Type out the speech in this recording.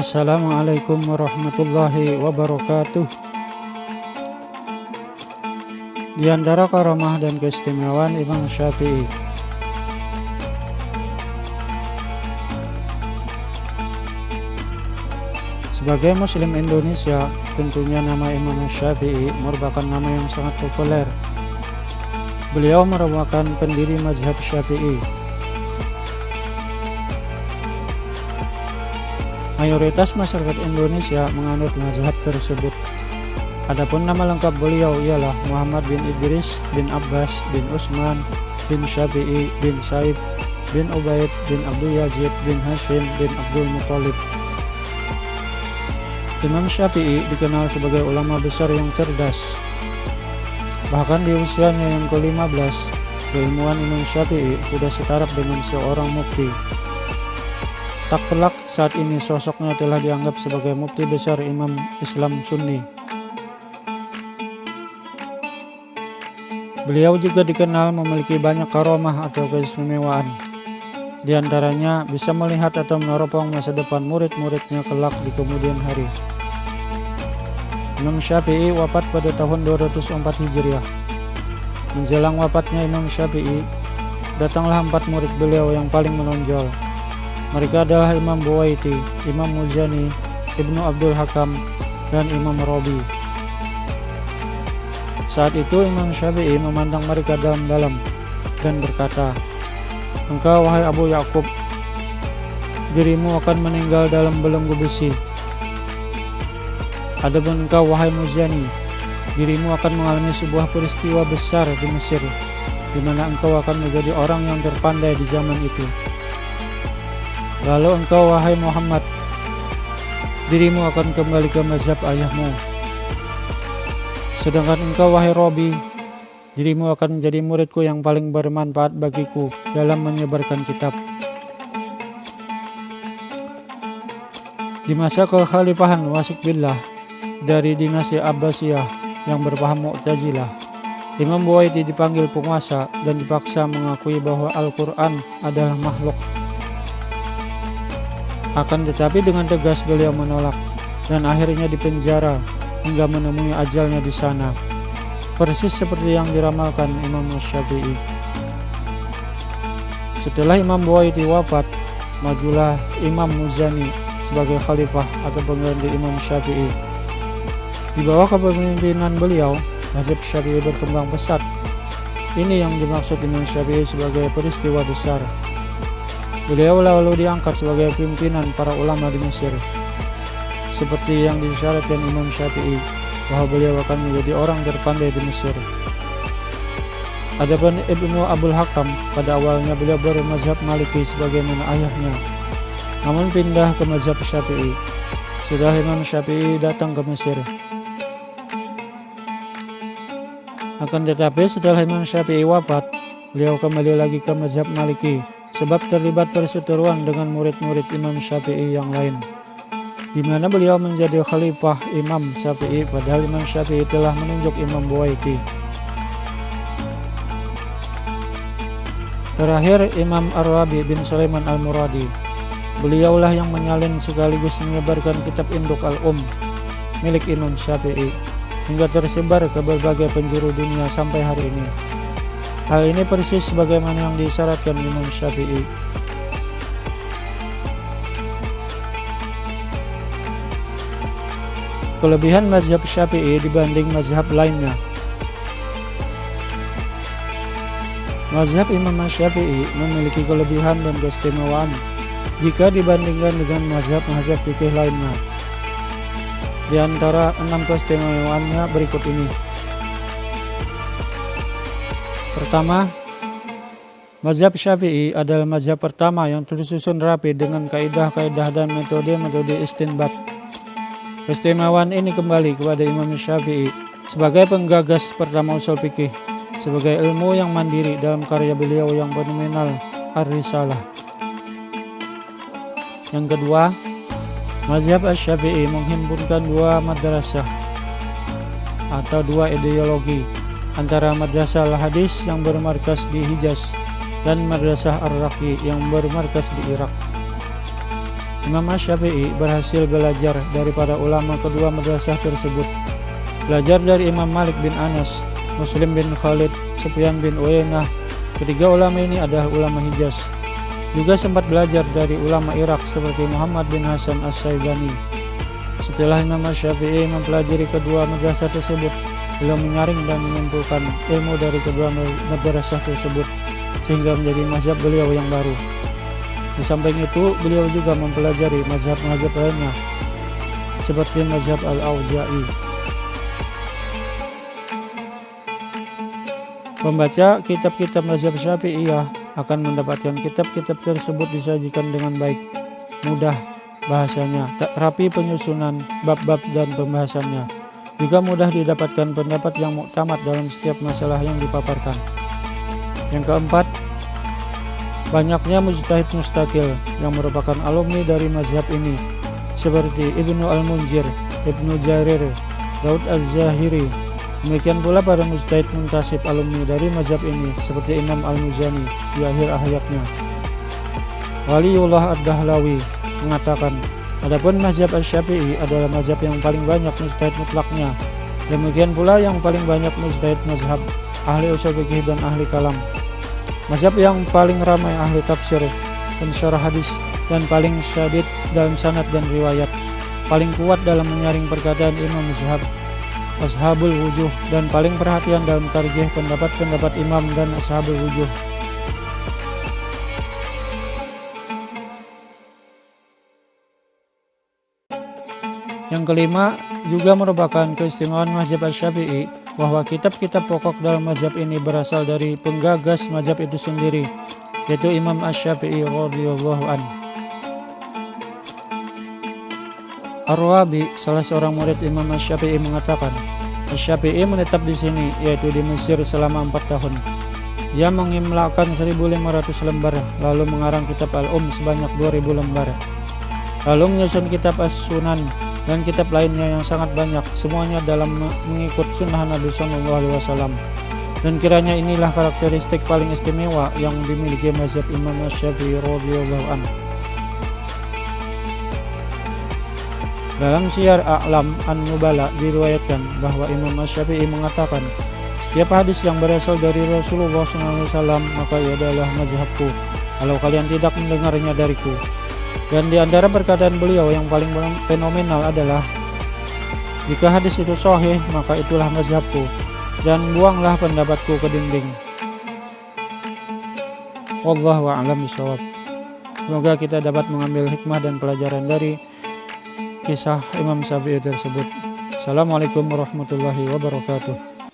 Assalamualaikum warahmatullahi wabarakatuh. Di antara karamah dan keistimewaan Imam Syafi'i. Sebagai Muslim Indonesia, tentunya nama Imam Syafi'i merupakan nama yang sangat populer. Beliau merupakan pendiri mazhab Syafi'i. Mayoritas masyarakat Indonesia menganut mazhab tersebut. Adapun nama lengkap beliau ialah Muhammad bin Idris bin Abbas bin Utsman bin Syafi'i bin Sa'id bin Ubaid bin Abdul Yazid bin Hashim bin Abdul Muthalib. Imam Syafi'i dikenal sebagai ulama besar yang cerdas. Bahkan di usianya yang ke-15, keilmuan Imam Syafi'i sudah setaraf dengan seorang mufti. Tak pelak saat ini sosoknya telah dianggap sebagai mufti besar Imam Islam Sunni. Beliau juga dikenal memiliki banyak karomah atau keistimewaan. Di antaranya bisa melihat atau meneropong masa depan murid-muridnya kelak di kemudian hari. Imam Syafi'i wafat pada tahun 204 Hijriah. Menjelang wafatnya Imam Syafi'i, datanglah 4 murid beliau yang paling menonjol. Mereka adalah Imam Buwaiti, Imam Muzani, Ibnu Abdul Hakam, dan Imam Robi. Saat itu Imam Syafi'i memandang mereka dalam-dalam dan berkata, "Engkau wahai Abu Yakub, dirimu akan meninggal dalam belenggu besi. Adapun engkau wahai Muzani, dirimu akan mengalami sebuah peristiwa besar di Mesir, di mana engkau akan menjadi orang yang terpandai di zaman itu. Lalu engkau wahai Muhammad, dirimu akan kembali ke mazhab ayahmu. Sedangkan engkau wahai Robi, dirimu akan menjadi muridku yang paling bermanfaat bagiku dalam menyebarkan kitab." Di masa kekhalifahan Wasik Billah dari dinasti Abbasiyah yang berpaham Mu'tazilah, Imam Buwaiti dipanggil penguasa dan dipaksa mengakui bahwa Al-Quran adalah makhluk. Akan tetapi dengan tegas beliau menolak dan akhirnya dipenjara hingga menemui ajalnya di sana, persis seperti yang diramalkan Imam Syafi'i. Setelah Imam Buwaiti wafat, majulah Imam Muzani sebagai khalifah atau pengganti Imam Syafi'i. Di bawah kepemimpinan beliau, mazhab Syafi'i berkembang pesat. Ini yang dimaksud Imam Syafi'i sebagai peristiwa besar. Beliau lalu diangkat sebagai pimpinan para ulama di Mesir, seperti yang disyaratkan Imam Syafi'i bahwa beliau akan menjadi orang terpandai di Mesir. Adapun Ibnu Abdul Hakam, pada awalnya beliau bermazhab Maliki sebagaimana ayahnya, namun pindah ke mazhab Syafi'i setelah Imam Syafi'i datang ke Mesir. Akan tetapi setelah Imam Syafi'i wafat, beliau kembali lagi ke mazhab Maliki sebab terlibat perseteruan dengan murid-murid Imam Syafi'i yang lain, di mana beliau menjadi khalifah Imam Syafi'i padahal Imam Syafi'i telah menunjuk Imam Buwaiti. Terakhir Imam Ar-Rabi bin Sulaiman Al-Muradi. Beliaulah yang menyalin sekaligus menyebarkan kitab induk milik Imam Syafi'i hingga tersebar ke berbagai penjuru dunia sampai hari ini. Hal ini persis sebagaimana yang disyaratkan Imam Syafi'i. Kelebihan mazhab Syafi'i dibanding mazhab lainnya. Mazhab Imam Syafi'i memiliki kelebihan dan keistimewaan jika dibandingkan dengan mazhab-mazhab fikih lainnya. Di antara 6 keistimewaannya berikut ini. Pertama, mazhab Syafi'i adalah mazhab pertama yang tersusun rapi dengan kaidah-kaidah dan metode-metode istinbat. Keistimewaan ini kembali kepada Imam Syafi'i sebagai penggagas pertama usul fikih, sebagai ilmu yang mandiri dalam karya beliau yang fenomenal Ar-Risalah. Yang kedua, mazhab Asy-Syafi'i menghimpunkan 2 madrasah atau 2 ideologi antara madrasah Al-Hadis yang bermarkas di Hijaz dan madrasah Ar-Raqi yang bermarkas di Irak. Imam Asy-Syafi'i berhasil belajar dari para ulama kedua madrasah tersebut. Belajar dari Imam Malik bin Anas, Muslim bin Khalid, Sufyan bin Uyainah. Ketiga ulama ini adalah ulama Hijaz. Juga sempat belajar dari ulama Irak seperti Muhammad bin Hasan As-Syaibani. Setelah Imam Asy-Syafi'i mempelajari kedua madrasah tersebut, beliau menyaring dan mengumpulkan ilmu dari kedua madrasah tersebut sehingga menjadi mazhab beliau yang baru. Di samping itu, beliau juga mempelajari mazhab-mazhab lainnya seperti mazhab Al-Auza'i. Pembaca kitab-kitab mazhab Syafi'iyah akan mendapatkan kitab-kitab tersebut disajikan dengan baik, mudah bahasanya, tak rapi penyusunan bab-bab dan pembahasannya. Juga mudah didapatkan pendapat yang muktamad dalam setiap masalah yang dipaparkan. Yang keempat, banyaknya mujtahid mustaqil yang merupakan alumni dari mazhab ini seperti Ibnu Al-Munzir, Ibnu Jarir, Daud Az-Zahiri. Demikian pula para mujtahid muntasib alumni dari mazhab ini seperti Imam Al-Muzani di akhir hayatnya. Waliullah Ad-Dahlawi mengatakan, adapun mazhab Asy-Syafi'i adalah mazhab yang paling banyak mujtahid mutlaknya. Demikian pula yang paling banyak mujtahid mazhab ahli usul fikih dan ahli kalam. Mazhab yang paling ramai ahli tafsir dan syarah hadis dan paling syadid dalam sanad dan riwayat, paling kuat dalam menyaring perkataan imam mazhab, ashabul wujuh, dan paling perhatian dalam tarjih pendapat-pendapat imam dan ashabul wujuh. Yang kelima, juga merupakan keistimewaan mazhab Asy-Syafi'i bahwa kitab-kitab pokok dalam mazhab ini berasal dari penggagas mazhab itu sendiri, yaitu Imam Asy-Syafi'i radhiyallahu anhu. Ar-Rabi, salah seorang murid Imam Asy-Syafi'i, mengatakan, Asy-Syafi'i menetap di sini, yaitu di Mesir, selama 4 tahun. Ia mengimlakan 1.500 lembar, lalu mengarang kitab Al-Um sebanyak 2.000 lembar. Lalu menyusun kitab As-Sunan dan kitab lainnya yang sangat banyak, semuanya dalam mengikut sunnah Nabi SAW. Dan kiranya inilah karakteristik paling istimewa yang dimiliki mazhab Imam Asy-Syafi'i radhiyallahu anhu. Dalam Syiar A'lam An-Nubala diriwayatkan bahwa Imam Asy-Syafi'i mengatakan, setiap hadis yang berasal dari Rasulullah SAW maka ia adalah mazhabku, kalau kalian tidak mendengarnya dariku. Dan di antara perkataan beliau yang paling fenomenal adalah, jika hadis itu sahih maka itulah mazhabku, dan buanglah pendapatku ke dinding. Wallahu a'lam bishawab. Semoga kita dapat mengambil hikmah dan pelajaran dari kisah Imam Syafi'i tersebut. Assalamualaikum warahmatullahi wabarakatuh.